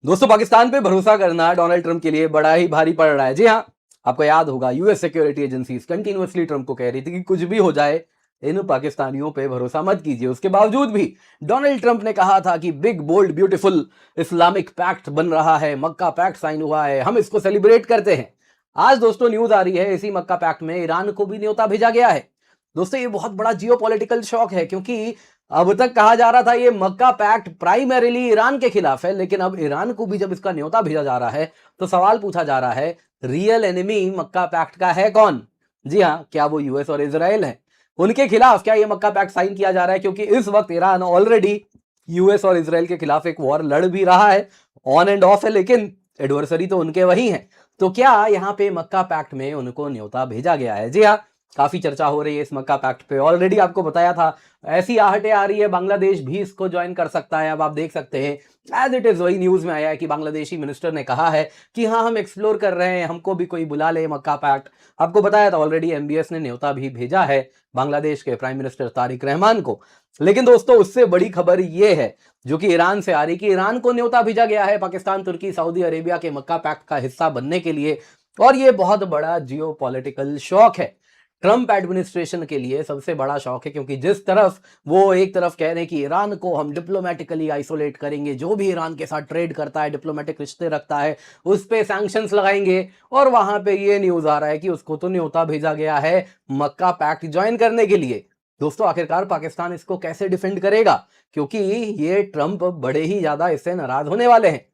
दोस्तों, पाकिस्तान पे भरोसा करना डोनाल्ड ट्रंप के लिए बड़ा ही भारी पड़ रहा है। जी हाँ, आपको याद होगा US security agencies continuously Trump को कह रही थी कि कुछ भी हो जाए, इन पाकिस्तानियों पे भरोसा मत कीजिए। उसके बावजूद भी डोनाल्ड ट्रंप ने कहा था कि big bold beautiful Islamic pact बन रहा है, मक्का पैक्ट साइन हुआ है, हम इसको सेलिब्रेट करते हैं। आज दोस्तों न्यूज आ रही है, इसी मक्का पैक्ट में ईरान को भी न्योता भेजा गया है। दोस्तों, ये बहुत बड़ा जियोपॉलिटिकल शॉक है, क्योंकि अब तक कहा जा रहा था ये मक्का पैक्ट प्राइमरीली ईरान के खिलाफ है, लेकिन अब ईरान को भी जब इसका न्योता भेजा जा रहा है तो सवाल पूछा जा रहा है, रियल एनिमी मक्का पैक्ट का है कौन? जी हां, क्या वो यूएस और इजराइल है? उनके खिलाफ क्या ये मक्का पैक्ट साइन किया जा रहा है? क्योंकि इस वक्त ईरान ऑलरेडी यूएस और इजराइल के खिलाफ एक वॉर लड़ भी रहा है, ऑन एंड ऑफ है, लेकिन एडवर्सरी तो उनके वही हैं। तो क्या यहां पे मक्का पैक्ट में उनको न्योता भेजा गया है? जी हाँ, काफी चर्चा हो रही है इस मक्का पैक्ट पे। ऑलरेडी आपको बताया था, ऐसी आहटें आ रही है बांग्लादेश भी इसको ज्वाइन कर सकता है। अब आप देख सकते हैं एज इट इज वही न्यूज में आया है कि बांग्लादेशी मिनिस्टर ने कहा है कि हाँ, हम एक्सप्लोर कर रहे हैं, हमको भी कोई बुला ले मक्का पैक्ट। आपको बताया था ऑलरेडी एमबीएस ने न्योता भी भेजा है बांग्लादेश के प्राइम मिनिस्टर तारिक रहमान को। लेकिन दोस्तों, उससे बड़ी खबर यह है जो कि ईरान से आ रही, कि ईरान को न्योता भेजा गया है पाकिस्तान, तुर्की, सऊदी अरेबिया के मक्का पैक्ट का हिस्सा बनने के लिए। और यह बहुत बड़ा जियो पॉलिटिकल शॉक है, ट्रंप एडमिनिस्ट्रेशन के लिए सबसे बड़ा शौक है। क्योंकि जिस तरफ वो एक तरफ कह रहे हैं कि ईरान को हम डिप्लोमेटिकली आइसोलेट करेंगे, जो भी ईरान के साथ ट्रेड करता है, डिप्लोमेटिक रिश्ते रखता है, उस पे सैंक्शंस लगाएंगे, और वहां पे ये न्यूज आ रहा है कि उसको तो न्योता भेजा गया है मक्का पैक्ट ज्वाइन करने के लिए। दोस्तों, आखिरकार पाकिस्तान इसको कैसे डिफेंड करेगा? क्योंकि ये ट्रंप बड़े ही ज्यादा इससे नाराज होने वाले हैं।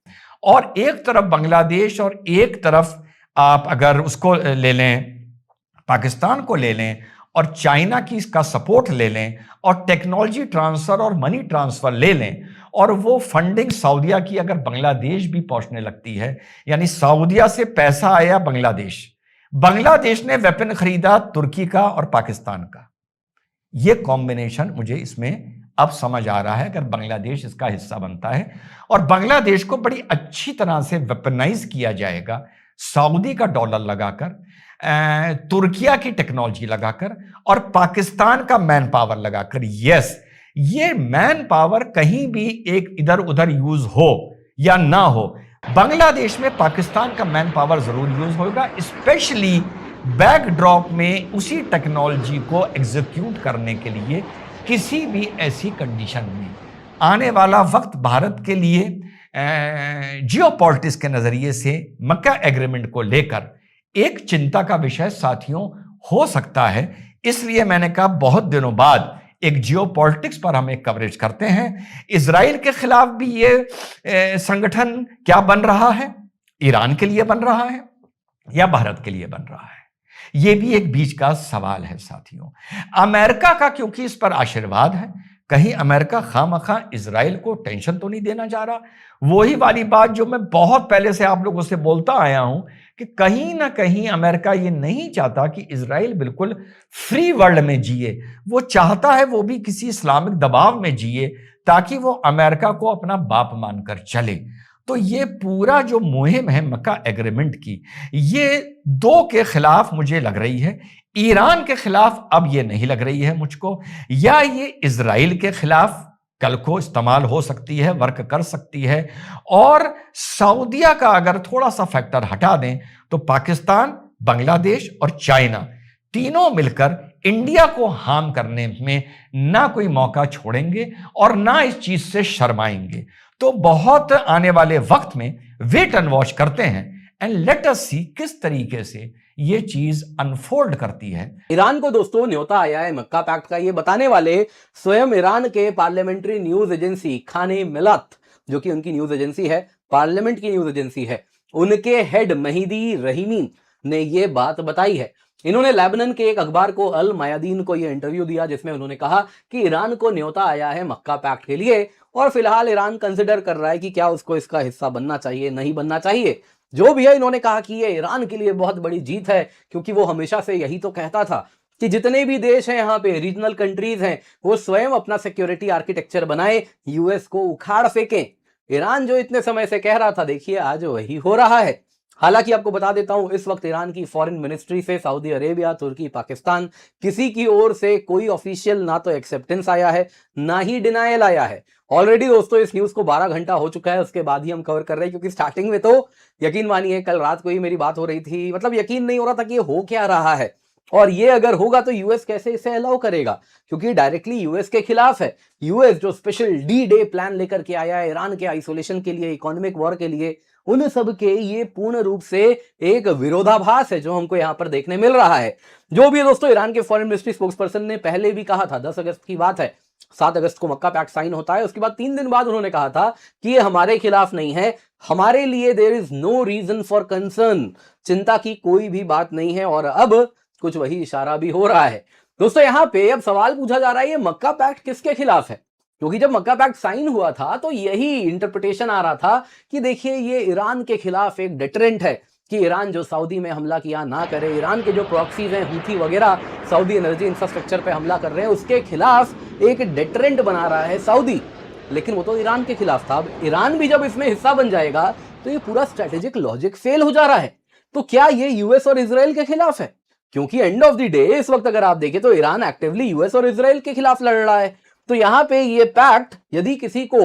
और एक तरफ बांग्लादेश और एक तरफ आप अगर उसको ले लें, पाकिस्तान को ले लें, और चाइना की इसका सपोर्ट ले लें, और टेक्नोलॉजी ट्रांसफर और मनी ट्रांसफर ले लें, और वो फंडिंग सऊदिया की अगर बांग्लादेश भी पहुंचने लगती है, यानी सऊदिया से पैसा आया बांग्लादेश ने वेपन खरीदा तुर्की का और पाकिस्तान का। ये कॉम्बिनेशन मुझे इसमें अब समझ आ रहा है। अगर बांग्लादेश इसका हिस्सा बनता है और बांग्लादेश को बड़ी अच्छी तरह से वेपनाइज किया जाएगा, सऊदी का डॉलर लगाकर, तुर्किया की टेक्नोलॉजी लगाकर, और पाकिस्तान का मैन पावर लगाकर, यस, ये मैन पावर कहीं भी एक इधर उधर यूज हो या ना हो, बांग्लादेश में पाकिस्तान का मैन पावर जरूर यूज होगा, स्पेशली बैकड्रॉप में उसी टेक्नोलॉजी को एग्जीक्यूट करने के लिए। किसी भी ऐसी कंडीशन में आने वाला वक्त भारत के लिए जियोपॉलिटिक्स के नजरिए से मक्का एग्रीमेंट को लेकर एक चिंता का विषय साथियों हो सकता है। इसलिए मैंने कहा बहुत दिनों बाद एक जियोपॉलिटिक्स पर हम एक कवरेज करते हैं। इजराइल के खिलाफ भी ये संगठन क्या बन रहा है? ईरान के लिए बन रहा है या भारत के लिए बन रहा है? यह भी एक बीच का सवाल है साथियों। अमेरिका का क्योंकि इस पर आशीर्वाद है, कहीं अमेरिका खामखा इजराइल को टेंशन तो नहीं देना चाह रहा। वही वाली बात जो मैं बहुत पहले से आप लोगों से बोलता आया हूं कि कहीं ना कहीं अमेरिका ये नहीं चाहता कि इजराइल बिल्कुल फ्री वर्ल्ड में जिए। वो चाहता है वो भी किसी इस्लामिक दबाव में जिए, ताकि वो अमेरिका को अपना बाप मानकर चले। तो ये पूरा जो मुहिम है मक्का एग्रीमेंट की, ये दो के खिलाफ मुझे लग रही है। ईरान के खिलाफ अब ये नहीं लग रही है मुझको, या ये इजराइल के खिलाफ कल को इस्तेमाल हो सकती है, वर्क कर सकती है। और सऊदिया का अगर थोड़ा सा फैक्टर हटा दें तो पाकिस्तान, बांग्लादेश और चाइना तीनों मिलकर इंडिया को हार्म करने में ना कोई मौका छोड़ेंगे और ना इस चीज से शर्माएंगे। तो बहुत आने वाले वक्त में वेट एंड वॉच करते हैं, एंड लेट अस सी किस तरीके से ये चीज अनफोल्ड करती है। ईरान को दोस्तों न्योता आया है मक्का पैक्ट का, ये बताने वाले स्वयं ईरान के पार्लियामेंट्री न्यूज एजेंसी खाने मिलत, जो कि उनकी न्यूज एजेंसी है, पार्लियामेंट की न्यूज एजेंसी है, उनके हेड महिदी रहीमी ने ये बात बताई है। इन्होंने लेबनान के एक अखबार को अल मयादीन को यह इंटरव्यू दिया, जिसमें उन्होंने कहा कि ईरान को न्योता आया है मक्का पैक्ट के लिए, और फिलहाल ईरान कंसिडर कर रहा है कि क्या उसको इसका हिस्सा बनना चाहिए, नहीं बनना चाहिए। जो भी है, इन्होंने कहा कि ये ईरान के लिए बहुत बड़ी जीत है, क्योंकि वो हमेशा से यही तो कहता था कि जितने भी देश हैं यहाँ पे, रीजनल कंट्रीज हैं, वो स्वयं अपना सिक्योरिटी आर्किटेक्चर बनाए, यूएस को उखाड़ फेंकें। ईरान जो इतने समय से कह रहा था, देखिए आज वही हो रहा है। हालांकि आपको बता देता हूं, इस वक्त ईरान की फॉरेन मिनिस्ट्री से सऊदी अरेबिया, तुर्की, पाकिस्तान किसी की ओर से कोई ऑफिशियल ना तो एक्सेप्टेंस आया है, ना ही डिनायल आया है। ऑलरेडी दोस्तों इस न्यूज को 12 घंटा हो चुका है, उसके बाद ही हम कवर कर रहे हैं, क्योंकि स्टार्टिंग में तो यकीन मानिए कल रात को ही मेरी बात हो रही थी, मतलब यकीन नहीं हो रहा था कि ये हो क्या रहा है, और ये अगर होगा तो यूएस कैसे इसे अलाउ करेगा, क्योंकि डायरेक्टली यूएस के खिलाफ है। यूएस जो स्पेशल डी डे प्लान लेकर के आया है ईरान के आइसोलेशन के लिए, इकोनॉमिक वॉर के लिए, उन सब के ये पूर्ण रूप से एक विरोधाभास है जो हमको यहां पर देखने मिल रहा है। जो भी दोस्तों, ईरान के फॉरेन मिनिस्ट्री स्पोक्सपर्सन ने पहले भी कहा था, 10 अगस्त की बात है, 7 अगस्त को मक्का पैक्ट साइन होता है, उसके बाद 3 दिन बाद उन्होंने कहा था कि ये हमारे खिलाफ नहीं है, हमारे लिए there is no reason for concern, चिंता की कोई भी बात नहीं है। और अब कुछ वही इशारा भी हो रहा है। दोस्तों यहां पे अब सवाल पूछा जा रहा है, ये मक्का पैक्ट किसके खिलाफ है? क्योंकि जब मक्का पैक्ट साइन हुआ था तो यही इंटरप्रिटेशन आ रहा था कि देखिए ये ईरान के खिलाफ एक डेटरेंट है, कि ईरान जो सऊदी में हमला किया ना करे, ईरान के जो प्रॉक्सीज हैं हूथी वगैरह सऊदी एनर्जी इंफ्रास्ट्रक्चर पे हमला कर रहे हैं, उसके खिलाफ एक डेटरेंट बना रहा है सऊदी। लेकिन वो तो ईरान के खिलाफ था, अब ईरान भी जब इसमें हिस्सा बन जाएगा तो ये पूरा स्ट्रेटेजिक लॉजिक फेल हो जा रहा है। तो क्या ये यूएस और इजराइल के खिलाफ है? क्योंकि एंड ऑफ द डे इस वक्त अगर आप देखें तो ईरान एक्टिवली यूएस और इजराइल के खिलाफ लड़ रहा है। तो यहां पे ये पैक्ट यदि किसी को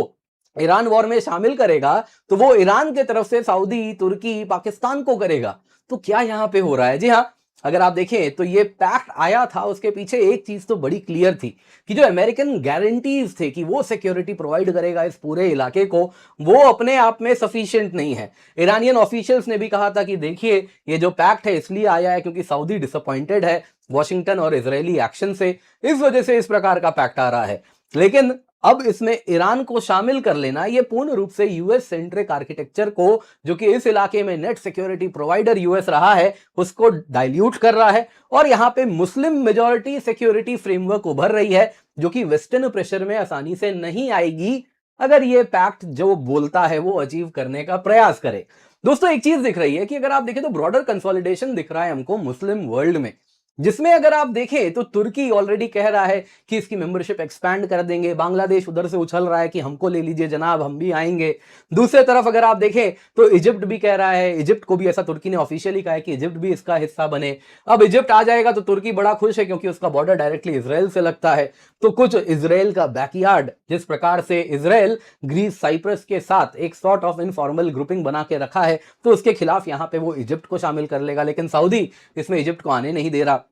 ईरान वॉर में शामिल करेगा तो वो ईरान के तरफ से सऊदी, तुर्की, पाकिस्तान को करेगा। तो क्या यहां पे हो रहा है? जी हाँ, अगर आप देखें तो ये पैक्ट आया था, उसके पीछे एक चीज तो बड़ी क्लियर थी कि जो अमेरिकन गारंटीज थे कि वो सिक्योरिटी प्रोवाइड करेगा इस पूरे इलाके को, वो अपने आप में सफिशिएंट नहीं है। ईरानियन ऑफिशियल्स ने भी कहा था कि देखिए ये जो पैक्ट है इसलिए आया है क्योंकि सऊदी डिसअपॉइंटेड है वॉशिंगटन और इजरायली एक्शन से, इस वजह से इस प्रकार का पैक्ट आ रहा है। लेकिन अब इसमें ईरान को शामिल कर लेना ये पूर्ण रूप से यूएस सेंट्रिक आर्किटेक्चर को, जो कि इस इलाके में नेट सिक्योरिटी प्रोवाइडर यूएस रहा है, उसको डाइल्यूट कर रहा है। और यहां पे मुस्लिम मेजॉरिटी सिक्योरिटी फ्रेमवर्क उभर रही है, जो कि वेस्टर्न प्रेशर में आसानी से नहीं आएगी अगर ये पैक्ट जो बोलता है वो अचीव करने का प्रयास करे। दोस्तों एक चीज दिख रही है कि अगर आप देखें तो ब्रॉडर कंसोलिडेशन दिख रहा है हमको मुस्लिम वर्ल्ड में, जिसमें अगर आप देखें तो तुर्की ऑलरेडी कह रहा है कि इसकी मेंबरशिप एक्सपैंड कर देंगे, बांग्लादेश उधर से उछल रहा है कि हमको ले लीजिए जनाब, हम भी आएंगे। दूसरे तरफ अगर आप देखें तो इजिप्ट भी कह रहा है, इजिप्ट को भी ऐसा तुर्की ने ऑफिशियली कहा है कि इजिप्ट भी इसका हिस्सा बने। अब इजिप्ट आ जाएगा तो तुर्की बड़ा खुश है क्योंकि उसका बॉर्डर डायरेक्टली इजराइल से लगता है, तो कुछ इजराइल का बैकयार्ड, जिस प्रकार से इजराइल ग्रीस, साइप्रस के साथ एक सॉर्ट ऑफ इनफॉर्मल ग्रुपिंग बना के रखा है, तो उसके खिलाफ यहां पे वो इजिप्ट को शामिल कर लेगा, लेकिन सऊदी इसमें इजिप्ट को आने नहीं दे रहा।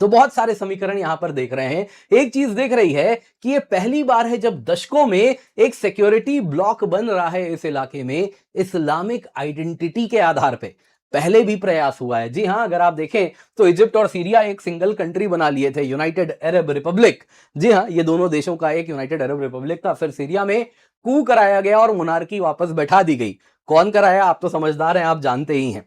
तो बहुत सारे समीकरण यहां पर देख रहे हैं। एक चीज देख रही है कि ये पहली बार है जब दशकों में एक सिक्योरिटी ब्लॉक बन रहा है इस इलाके में इस्लामिक आइडेंटिटी के आधार पे। पहले भी प्रयास हुआ है, जी हां, अगर आप देखें तो इजिप्ट और सीरिया एक सिंगल कंट्री बना लिए थे, यूनाइटेड अरब रिपब्लिक। जी हां, ये दोनों देशों का एक यूनाइटेड अरब रिपब्लिक था। फिर सीरिया में कू कराया गया और मोनार्की वापस बैठा दी गई। कौन कराया? आप तो समझदार हैं, आप जानते ही हैं।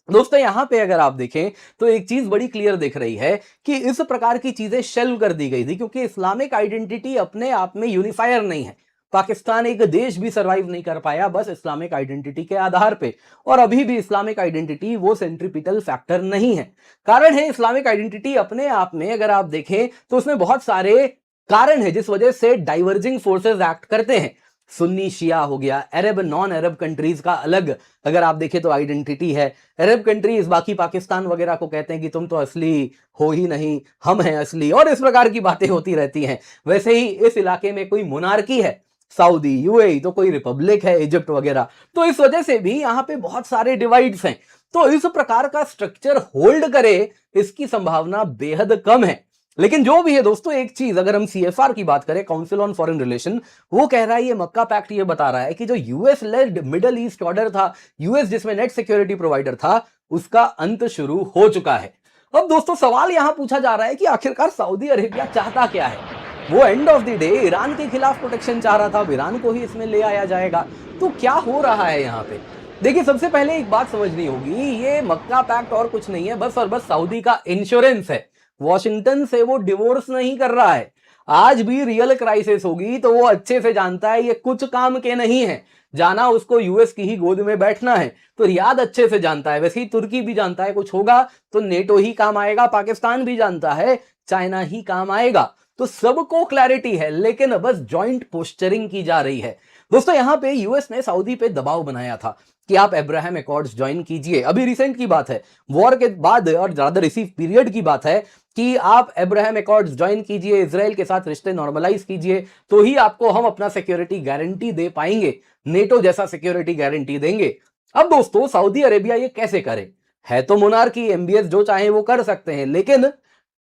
दोस्तों यहां पे अगर आप देखें तो एक चीज बड़ी क्लियर दिख रही है कि इस प्रकार की चीजें शेल्व कर दी गई थी क्योंकि इस्लामिक आइडेंटिटी अपने आप में यूनिफायर नहीं है। पाकिस्तान एक देश भी सरवाइव नहीं कर पाया बस इस्लामिक आइडेंटिटी के आधार पे, और अभी भी इस्लामिक आइडेंटिटी वो सेंट्रीपिटल फैक्टर नहीं है। कारण है इस्लामिक आइडेंटिटी अपने आप में अगर आप देखें तो उसमें बहुत सारे कारण है जिस वजह से डाइवर्जिंग फोर्सेस एक्ट करते हैं। सुन्नी शिया हो गया, अरब नॉन अरब कंट्रीज का अलग अगर आप देखें तो आइडेंटिटी है। अरब कंट्रीज बाकी पाकिस्तान वगैरह को कहते हैं कि तुम तो असली हो ही नहीं, हम हैं असली, और इस प्रकार की बातें होती रहती हैं। वैसे ही इस इलाके में कोई मोनार्की है, सऊदी, यूएई, तो कोई रिपब्लिक है, इजिप्ट वगैरह, तो इस वजह से भी यहां पे बहुत सारे डिवाइड्स हैं। तो इस प्रकार का स्ट्रक्चर होल्ड करे इसकी संभावना बेहद कम है। लेकिन जो भी है दोस्तों, एक चीज अगर हम सीएफआर की बात करें, काउंसिल ऑन फॉरेन रिलेशन, वो कह रहा है, ये मक्का पैक्ट ये बता रहा है कि जो US led middle east order था, यूएस जिसमें नेट सिक्योरिटी प्रोवाइडर था, उसका अंत शुरू हो चुका है। अब दोस्तों सवाल यहां पूछा जा रहा है कि आखिरकार सऊदी अरेबिया चाहता क्या है? वो end of the day Iran के खिलाफ प्रोटेक्शन चाह रहा था, अब ईरान को ही इसमें ले आया जाएगा। तो क्या हो रहा है यहां पे? देखिए सबसे पहले एक बात समझनी होगी, ये मक्का पैक्ट और कुछ नहीं है, बस और बस सऊदी का इंश्योरेंस है। वॉशिंगटन से वो डिवोर्स नहीं कर रहा है। आज भी रियल क्राइसिस होगी तो वो अच्छे से जानता है ये कुछ काम के नहीं है, जाना उसको यूएस की ही गोद में बैठना है। तो रियाद अच्छे से जानता है, वैसे ही तुर्की भी जानता है कुछ होगा तो नेटो ही काम आएगा, पाकिस्तान भी जानता है चाइना ही काम आएगा। तो सबको क्लैरिटी है, लेकिन बस जॉइंट पोस्चरिंग की जा रही है। दोस्तों यहां पे यूएस ने सऊदी पे दबाव बनाया था कि आप अब्राहम अकॉर्ड्स ज्वाइन कीजिए। अभी रिसेंट की बात है, वॉर के बाद और ज्यादा रिसीव पीरियड की बात है कि आप अब्राहम अकॉर्ड्स ज्वाइन कीजिए, इजराइल के साथ रिश्ते नॉर्मलाइज कीजिए, तो ही आपको हम अपना सिक्योरिटी गारंटी दे पाएंगे, नेटो जैसा सिक्योरिटी गारंटी देंगे। अब दोस्तों सऊदी अरेबिया ये कैसे करे? है तो मोनार्की, एमबीएस जो चाहे वो कर सकते हैं, लेकिन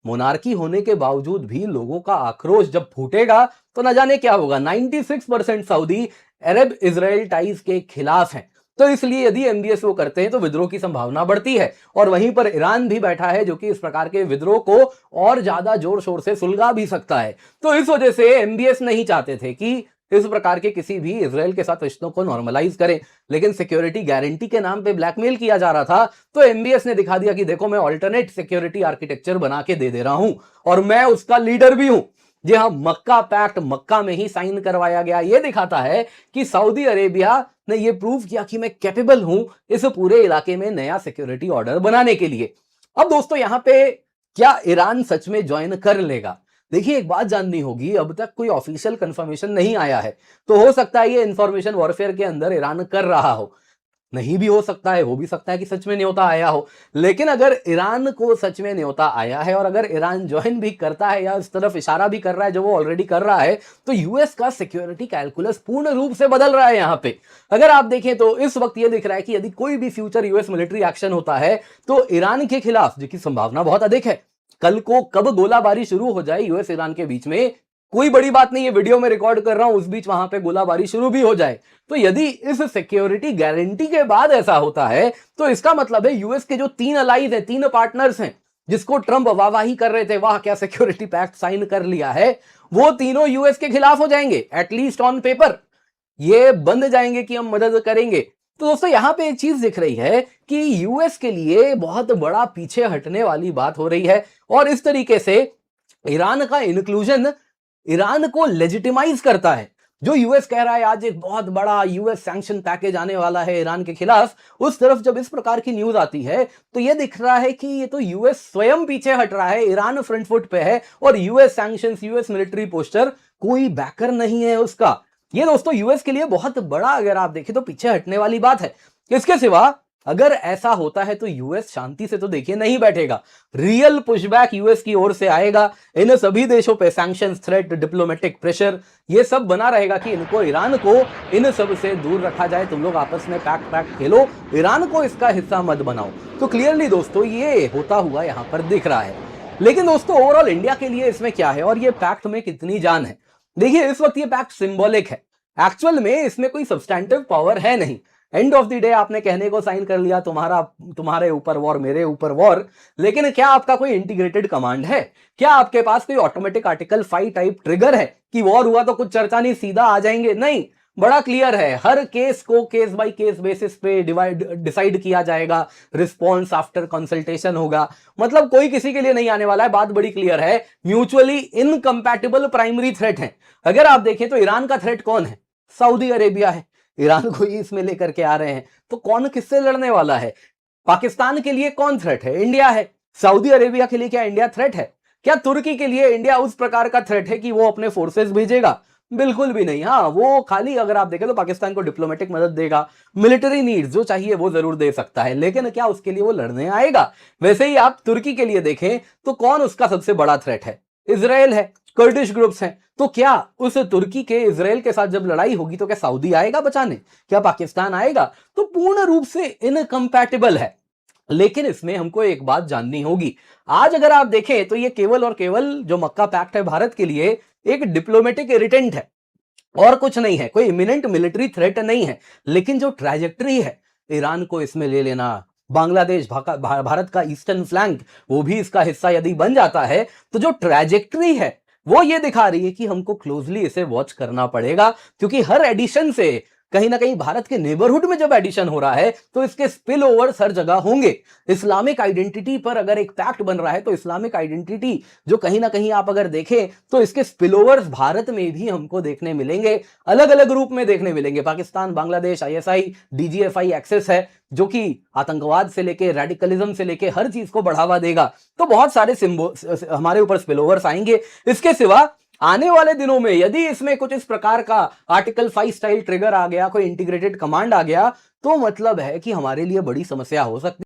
मोनार्की होने के बावजूद भी लोगों का आक्रोश जब फूटेगा तो न जाने क्या होगा। 96% सऊदी अरब इजराइल टाइज के खिलाफ हैं, तो इसलिए यदि एमबीएस वो करते हैं तो विद्रोह की संभावना बढ़ती है। और वहीं पर ईरान भी बैठा है जो कि इस प्रकार के विद्रोह को और ज्यादा जोर शोर से सुलगा भी सकता है। तो इस वजह से एमबीएस नहीं चाहते थे कि इस प्रकार के किसी भी इजराइल के साथ रिश्तों को नॉर्मलाइज करें, लेकिन सिक्योरिटी गारंटी के नाम पे ब्लैकमेल किया जा रहा था। तो एमबीएस ने दिखा दिया कि देखो मैं ऑल्टरनेट सिक्योरिटी आर्किटेक्चर बना के दे रहा हूं और मैं उसका लीडर भी हूं। जी हाँ, मक्का पैक्ट मक्का में ही साइन करवाया गया। यह दिखाता है कि सऊदी अरेबिया ने यह प्रूव किया कि मैं कैपेबल हूं इस पूरे इलाके में नया सिक्योरिटी ऑर्डर बनाने के लिए। अब दोस्तों यहां पे क्या ईरान सच में ज्वाइन कर लेगा? देखिए एक बात जाननी होगी, अब तक कोई ऑफिशियल कंफर्मेशन नहीं आया है, तो हो सकता है ये इंफॉर्मेशन वॉरफेयर के अंदर ईरान कर रहा हो, नहीं भी हो सकता है, हो भी सकता है कि सच में न्योता आया हो। लेकिन अगर ईरान को सच में न्योता आया है और अगर ईरान ज्वाइन भी करता है या इस तरफ इशारा भी कर रहा है जो वो ऑलरेडी कर रहा है, तो यूएस का सिक्योरिटी कैलकुलस पूर्ण रूप से बदल रहा है। यहां पे अगर आप देखें तो इस वक्त ये दिख रहा है कि यदि कोई भी फ्यूचर यूएस मिलिट्री एक्शन होता है तो ईरान के खिलाफ, जिसकी संभावना बहुत अधिक है, कल को कब गोलाबारी शुरू हो जाए यूएस ईरान के बीच में कोई बड़ी बात नहीं है, वीडियो में रिकॉर्ड कर रहा हूं, उस बीच वहां पे गोलाबारी शुरू भी हो जाए, तो यदि इस सिक्योरिटी गारंटी के बाद ऐसा होता है तो इसका मतलब है यूएस के जो 3 अलाइज हैं, 3 पार्टनर्स हैं, जिसको ट्रंप वाहवाही कर रहे थे, वाह क्या सिक्योरिटी पैक्ट साइन कर लिया है, वो तीनों यूएस के खिलाफ हो जाएंगे, एटलीस्ट ऑन पेपर। ये बंद जाएंगे कि हम मदद करेंगे। तो दोस्तों यहां पे एक चीज दिख रही है कि यूएस के लिए बहुत बड़ा पीछे हटने वाली बात हो रही है और इस तरीके से ईरान का इंक्लूजन ईरान को लेजिटिमाइज करता है। जो यूएस कह रहा है आज एक बहुत बड़ा यूएस सैंक्शन पैकेज आने वाला है ईरान के खिलाफ, उस तरफ जब इस प्रकार की न्यूज आती है तो यह दिख रहा है कि ये तो यूएस स्वयं पीछे हट रहा है, ईरान फ्रंट फुट पे है और US sanctions, US military poster कोई बैकर नहीं है उसका। ये दोस्तों यूएस के लिए बहुत बड़ा, अगर आप देखें तो पीछे हटने वाली बात है। इसके सिवा अगर ऐसा होता है तो यूएस शांति से तो देखिए नहीं बैठेगा, रियल पुशबैक यूएस की ओर से आएगा। इन सभी देशों पे सैंक्शंस, थ्रेट, डिप्लोमेटिक प्रेशर ये सब बना रहेगा कि इनको, ईरान को इन सब से दूर रखा जाए। तुम लोग आपस में पैक्ट खेलो, ईरान को इसका हिस्सा मत बनाओ। तो क्लियरली दोस्तों ये होता हुआ यहां पर दिख रहा है। लेकिन दोस्तों ओवरऑल इंडिया के लिए इसमें क्या है और ये पैक्ट में कितनी जान है? देखिए इस वक्त ये पैक्ट सिंबॉलिक है, एक्चुअल में इसमें कोई सब्सटैंटिव पावर है नहीं। एंड ऑफ द डे आपने कहने को साइन कर लिया, तुम्हारे ऊपर वॉर, मेरे ऊपर वॉर, लेकिन क्या आपका कोई इंटीग्रेटेड कमांड है? क्या आपके पास कोई ऑटोमेटिक आर्टिकल 5 टाइप ट्रिगर है कि वॉर हुआ तो कुछ चर्चा नहीं, सीधा आ जाएंगे? नहीं, बड़ा क्लियर है, हर केस को केस बाय केस बेसिस पे डिसाइड किया जाएगा, रिस्पॉन्स आफ्टर कंसल्टेशन होगा। मतलब कोई किसी के लिए नहीं आने वाला है। बात बड़ी क्लियर है, म्यूचुअली इनकम्पैटिबल प्राइमरी थ्रेट है। अगर आप देखें तो ईरान का थ्रेट कौन है? सऊदी अरेबिया है। ईरान को ही इसमें लेकर के आ रहे हैं, तो कौन किससे लड़ने वाला है? पाकिस्तान के लिए कौन थ्रेट है? इंडिया है। सऊदी अरेबिया के लिए क्या इंडिया थ्रेट है? क्या तुर्की के लिए इंडिया उस प्रकार का थ्रेट है कि वो अपने फोर्सेस भेजेगा? बिल्कुल भी नहीं। हाँ, वो खाली अगर आप देखें तो पाकिस्तान को डिप्लोमेटिक मदद देगा, मिलिट्री नीड्स जो चाहिए वो जरूर दे सकता है, लेकिन क्या उसके लिए वो लड़ने आएगा? वैसे ही आप तुर्की के लिए देखें तो कौन उसका सबसे बड़ा थ्रेट है? इजराइल है, कर्डिश ग्रुप्स हैं। तो क्या उस तुर्की के इजराइल के साथ जब लड़ाई होगी तो क्या सऊदी आएगा बचाने? क्या पाकिस्तान आएगा? तो पूर्ण रूप से इनकम्पैटिबल है। लेकिन इसमें हमको एक बात जाननी होगी, आज अगर आप देखें तो ये केवल और केवल जो मक्का पैक्ट है भारत के लिए एक डिप्लोमेटिक इरिटेंट है और कुछ नहीं है, कोई इमिनेंट मिलिट्री थ्रेट नहीं है। लेकिन जो ट्रैजेक्टरी है, ईरान को इसमें ले लेना, बांग्लादेश, भारत का ईस्टर्न फ्लैंक वो भी इसका हिस्सा यदि बन जाता है, तो जो ट्रैजेक्टरी है वो ये दिखा रही है कि हमको क्लोजली इसे वॉच करना पड़ेगा, क्योंकि हर एडिशन से कहीं ना कहीं भारत के नेबरहुड में जब एडिशन हो रहा है तो इसके स्पिल ओवर्स हर जगह होंगे। इस्लामिक आइडेंटिटी पर अगर एक पैक्ट बन रहा है तो इस्लामिक आइडेंटिटी जो कहीं ना कहीं आप अगर देखें तो इसके स्पिल ओवर्स भारत में भी हमको देखने मिलेंगे, अलग अलग रूप में देखने मिलेंगे। पाकिस्तान, बांग्लादेश, आईएसआई, डीजीएफआई एक्सेस है जो कि आतंकवाद से लेके रेडिकलिज्म से लेके हर चीज को बढ़ावा देगा, तो बहुत सारे हमारे ऊपर स्पिल ओवर्स आएंगे। इसके सिवा आने वाले दिनों में यदि इसमें कुछ इस प्रकार का आर्टिकल 5 स्टाइल ट्रिगर आ गया, कोई इंटीग्रेटेड कमांड आ गया, तो मतलब है कि हमारे लिए बड़ी समस्या हो सकती है।